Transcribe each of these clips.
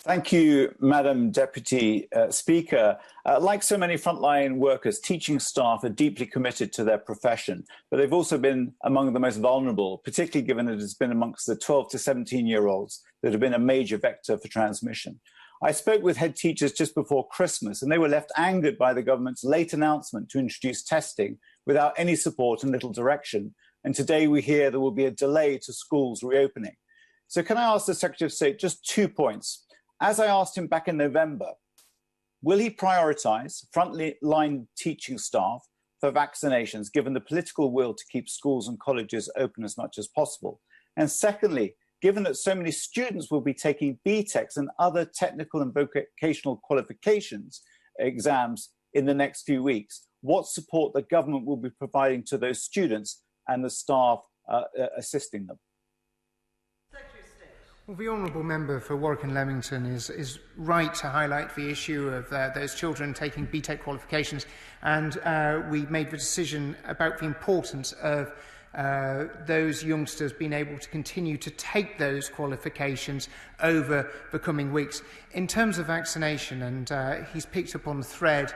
Thank you, Madam Deputy Speaker. Like so many frontline workers, teaching staff are deeply committed to their profession, but they've also been among the most vulnerable, particularly given that it's been amongst the 12 to 17-year-olds that have been a major vector for transmission. I spoke with head teachers just before Christmas, and they were left angered by the government's late announcement to introduce testing without any support and little direction. And today we hear there will be a delay to schools reopening. So can I ask the Secretary of State just 2 points? As I asked him back in November, will he prioritise frontline teaching staff for vaccinations, given the political will to keep schools and colleges open as much as possible? And secondly, given that so many students will be taking BTECs and other technical and vocational qualifications exams in the next few weeks, what support the government will be providing to those students and the staff assisting them? Well, the Honourable Member for Warwick and Leamington is right to highlight the issue of those children taking BTEC qualifications, and we made the decision about the importance of those youngsters being able to continue to take those qualifications over the coming weeks. In terms of vaccination, and he's picked up on the thread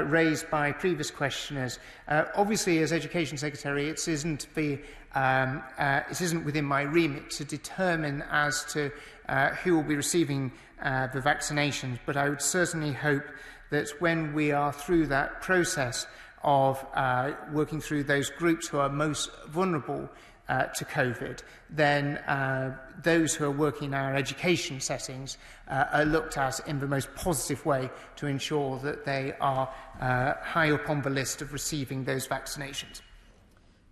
raised by previous questioners, obviously as Education Secretary it isn't within my remit to determine as to who will be receiving the vaccinations, but I would certainly hope that when we are through that process of working through those groups who are most vulnerable to COVID, then those who are working in our education settings are looked at in the most positive way to ensure that they are high up on the list of receiving those vaccinations.